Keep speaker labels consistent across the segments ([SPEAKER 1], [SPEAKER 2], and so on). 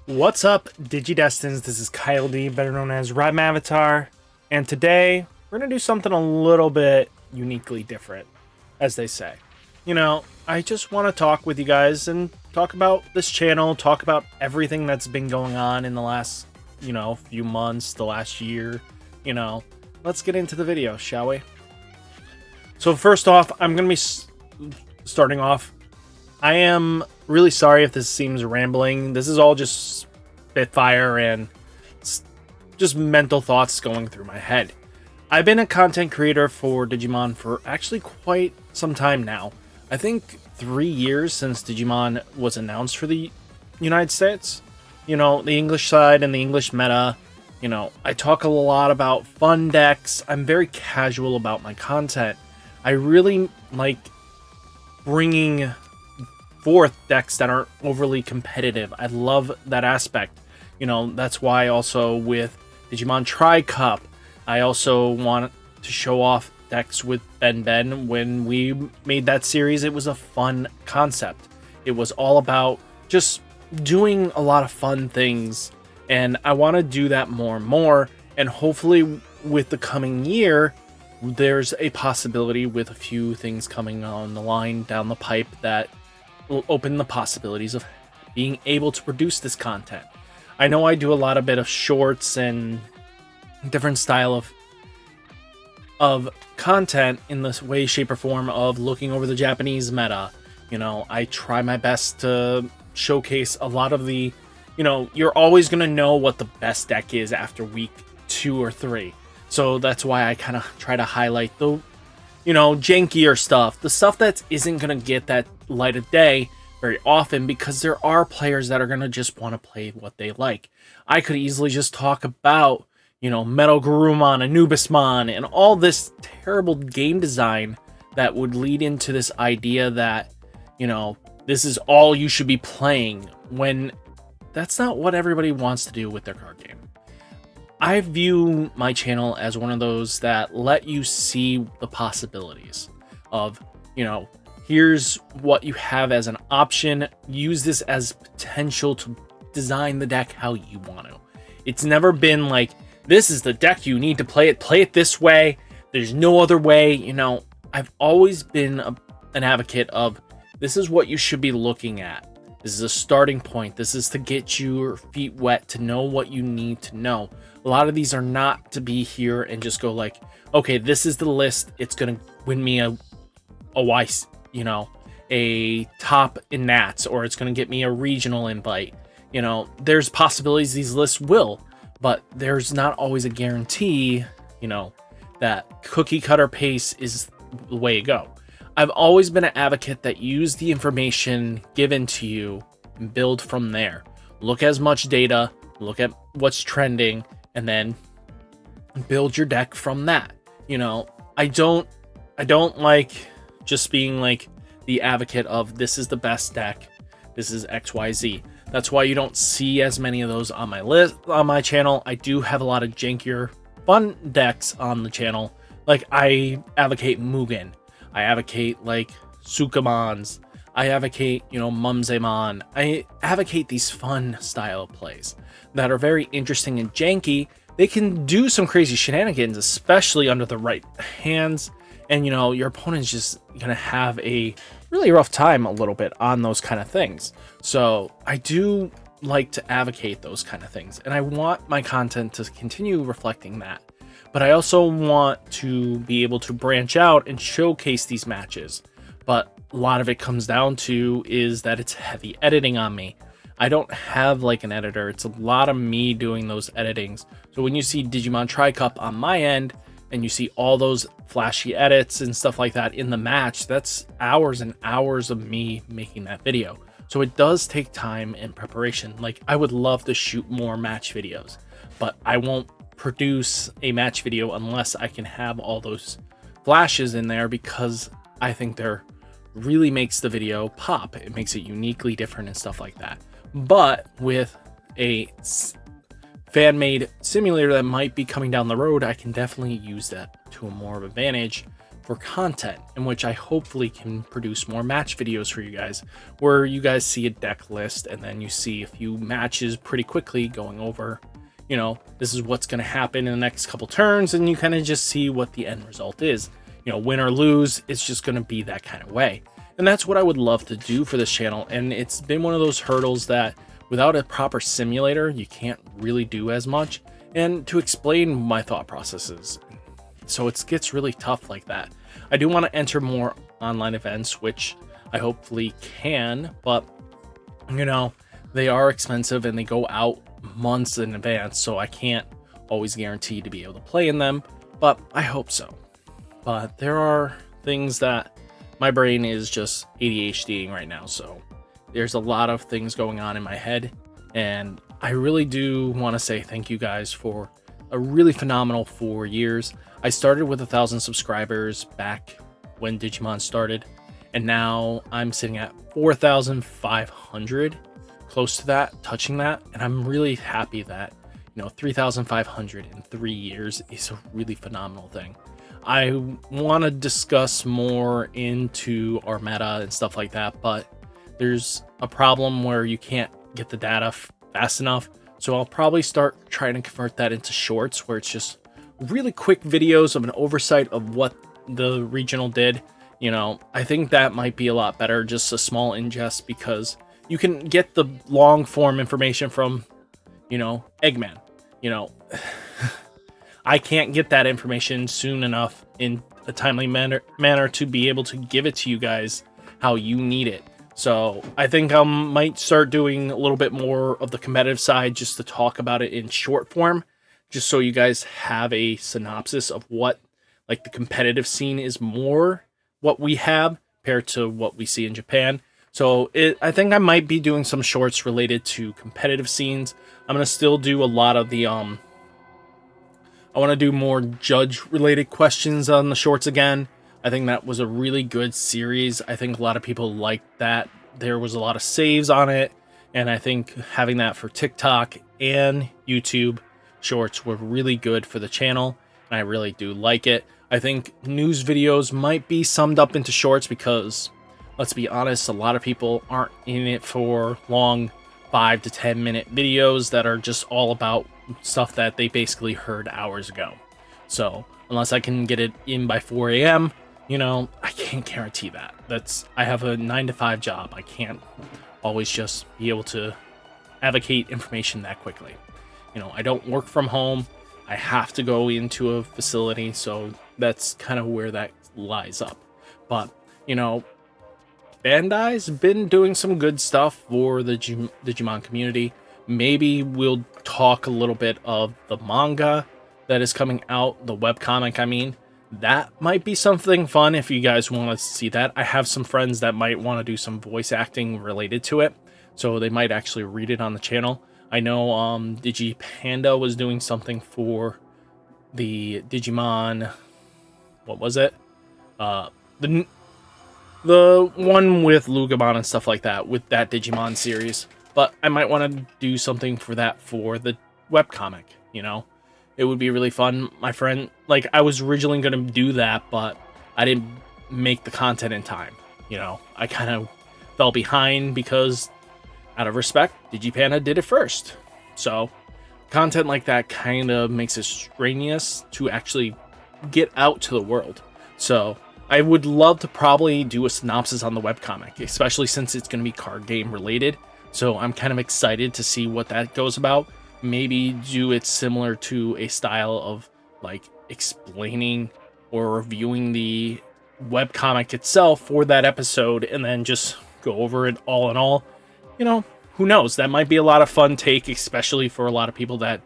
[SPEAKER 1] What's up, Digidestins? This is Kyle D, better known as RideMyAvatar, and today we're gonna do something a little bit uniquely different, as they say. I just want to talk with you guys and talk about this channel, talk about everything that's been going on in the last, few months, the last year. Let's get into the video, shall we? So first off, I'm gonna be starting off. I am really sorry if this seems rambling. This is all just spitfire and just mental thoughts going through my head. I've been a content creator for Digimon for actually quite some time now. I think 3 years since Digimon was announced for the United States. The English side and the English meta. I talk a lot about fun decks. I'm very casual about my content. I really like bringing forth decks that aren't overly competitive. I love that aspect. That's why also with Digimon Tri-Cup, I also want to show off decks with Ben. When we made that series, it was a fun concept. It was all about just doing a lot of fun things, and I want to do that more and more, and hopefully with the coming year, there's a possibility with a few things coming on the line down the pipe that will open the possibilities of being able to produce this content. I know I do a lot of bit of shorts and different style of content in this way, shape, or form of looking over the Japanese meta. I try my best to showcase a lot of the, you're always going to know what the best deck is after week 2 or 3. So that's why I kind of try to highlight the jankier stuff, the stuff that isn't going to get that light of day very often, because there are players that are going to just want to play what they like. I could easily just talk about, Metal Garurumon, Anubismon, and all this terrible game design that would lead into this idea that, this is all you should be playing, when that's not what everybody wants to do with their card game. I view my channel as one of those that let you see the possibilities of, here's what you have as an option. Use this as potential to design the deck how you want to. It's never been like, this is the deck you need to play it this way. There's no other way. I've always been an advocate of, this is what you should be looking at. This is a starting point. This is to get your feet wet, to know what you need to know. A lot of these are not to be here and just go like, okay, this is the list. It's going to win me a top in Nats, or it's going to get me a regional invite. There's possibilities these lists will, but there's not always a guarantee, that cookie cutter pace is the way to go. I've always been an advocate that use the information given to you and build from there. Look at as much data, look at what's trending, and then build your deck from that. I don't like just being like the advocate of, this is the best deck, this is XYZ. That's why you don't see as many of those on my list, on my channel. I do have a lot of jankier fun decks on the channel. Like, I advocate Mugen. I advocate like Sukamons. I advocate, Mumzemon. I advocate these fun style of plays that are very interesting and janky. They can do some crazy shenanigans, especially under the right hands. And, your opponent's just going to have a really rough time a little bit on those kind of things. So I do like to advocate those kind of things. And I want my content to continue reflecting that. But I also want to be able to branch out and showcase these matches. But a lot of it comes down to is that it's heavy editing on me. I don't have like an editor. It's a lot of me doing those editings. So when you see Digimon Tri-Cup on my end, and you see all those flashy edits and stuff like that in the match, that's hours and hours of me making that video. So it does take time and preparation. Like, I would love to shoot more match videos, but I won't produce a match video unless I can have all those flashes in there, because I think they're really makes the video pop. It makes it uniquely different and stuff like that. But with a fan-made simulator that might be coming down the road, I can definitely use that to a more of advantage for content, in which I hopefully can produce more match videos for you guys, where you guys see a deck list and then you see a few matches pretty quickly going over, you know, this is what's going to happen in the next couple turns, and you kind of just see what the end result is. You know, win or lose, it's just going to be that kind of way. And that's what I would love to do for this channel. And it's been one of those hurdles that without a proper simulator, you can't really do as much. And to explain my thought processes, so it gets really tough like that. I do want to enter more online events, which I hopefully can, but you know, they are expensive and they go out months in advance, so I can't always guarantee to be able to play in them, but I hope so. But there are things that my brain is just ADHDing right now, so there's a lot of things going on in my head, and I really do want to say thank you guys for a really phenomenal 4 years. I started with 1,000 subscribers back when Digimon started, and now I'm sitting at 4,500, close to that, touching that, and I'm really happy that, you know, 3,500 in 3 years is a really phenomenal thing. I want to discuss more into our meta and stuff like that, but there's a problem where you can't get the data fast enough, so I'll probably start trying to convert that into shorts, where it's just really quick videos of an oversight of what the regional did. You know, I think that might be a lot better, just a small ingest, because you can get the long form information from, you know, Eggman. You know, I can't get that information soon enough in a timely manner to be able to give it to you guys how you need it. So I think I might start doing a little bit more of the competitive side, just to talk about it in short form, just so you guys have a synopsis of what, like, the competitive scene is more what we have compared to what we see in Japan. So I think I might be doing some shorts related to competitive scenes. I'm going to still do a lot of the, I want to do more judge-related questions on the shorts again. I think that was a really good series. I think a lot of people liked that. There was a lot of saves on it, and I think having that for TikTok and YouTube shorts were really good for the channel, and I really do like it. I think news videos might be summed up into shorts because, let's be honest, a lot of people aren't in it for long 5 to 10 minute videos that are just all about stuff that they basically heard hours ago. So unless I can get it in by 4 a.m., you know, I can't guarantee that. I have a 9-to-5 job. I can't always just be able to advocate information that quickly. You know, I don't work from home. I have to go into a facility, so that's kind of where that lies up. But, you know, Bandai's been doing some good stuff for the Digimon community. Maybe we'll talk a little bit of the manga that is coming out, the webcomic, I mean. That might be something fun if you guys want to see that. I have some friends that might want to do some voice acting related to it, so they might actually read it on the channel. I know DigiPanda was doing something for the Digimon, what was it? The one with Lugabon and stuff like that, with that Digimon series. But I might want to do something for that for the webcomic, you know? It would be really fun. My friend, like, I was originally going to do that, but I didn't make the content in time, you know? I kind of fell behind because, out of respect, DigiPanda did it first. So, content like that kind of makes it strenuous to actually get out to the world. So, I would love to probably do a synopsis on the webcomic, especially since it's going to be card game related. So, I'm kind of excited to see what that goes about. Maybe do it similar to a style of, like, explaining or reviewing the webcomic itself for that episode, and then just go over it all in all. You know, who knows? That might be a lot of fun take, especially for a lot of people that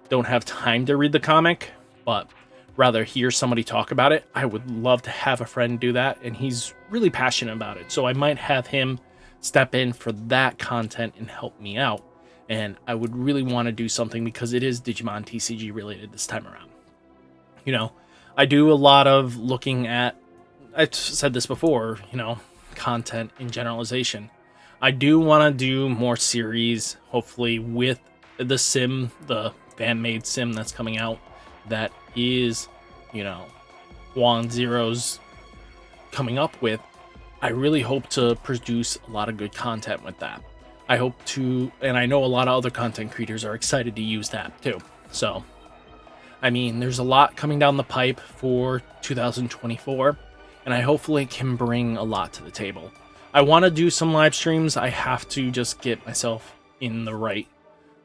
[SPEAKER 1] don't have time to read the comic, but rather hear somebody talk about it. I would love to have a friend do that, and he's really passionate about it. So I might have him step in for that content and help me out. And I would really want to do something because it is Digimon TCG related this time around. You know, I do a lot of looking at, I've said this before, you know, content in generalization. I do want to do more series, hopefully with the sim, the fan-made sim that's coming out, that is, you know, Juan Zero's coming up with, I really hope to produce a lot of good content with that. I hope to, and I know a lot of other content creators are excited to use that too. So, I mean, there's a lot coming down the pipe for 2024, and I hopefully can bring a lot to the table. I want to do some live streams. I have to just get myself in the right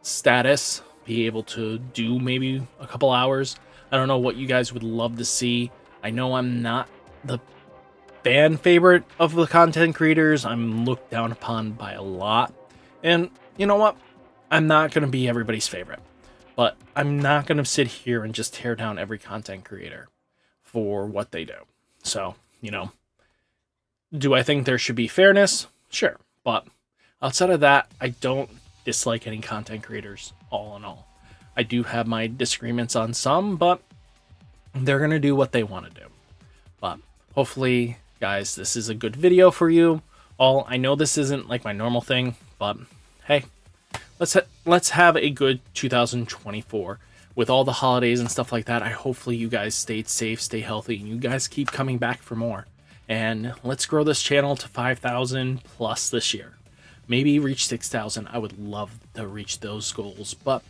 [SPEAKER 1] status, be able to do maybe a couple hours. I don't know what you guys would love to see. I know I'm not the fan favorite of the content creators. I'm looked down upon by a lot. And you know what? I'm not going to be everybody's favorite. But I'm not going to sit here and just tear down every content creator for what they do. So, you know, do I think there should be fairness? Sure. But outside of that, I don't dislike any content creators, all in all. I do have my disagreements on some, but they're going to do what they want to do. But hopefully, guys, this is a good video for you all. I know this isn't like my normal thing, but hey, let's have a good 2024 with all the holidays and stuff like that. I hopefully you guys stayed safe, stay healthy, and you guys keep coming back for more. And let's grow this channel to 5,000 plus this year. Maybe reach 6,000. I would love to reach those goals. But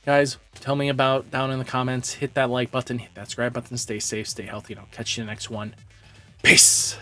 [SPEAKER 1] guys, tell me about down in the comments. Hit that like button, hit that subscribe button. Stay safe, stay healthy, and I'll catch you in the next one. Peace.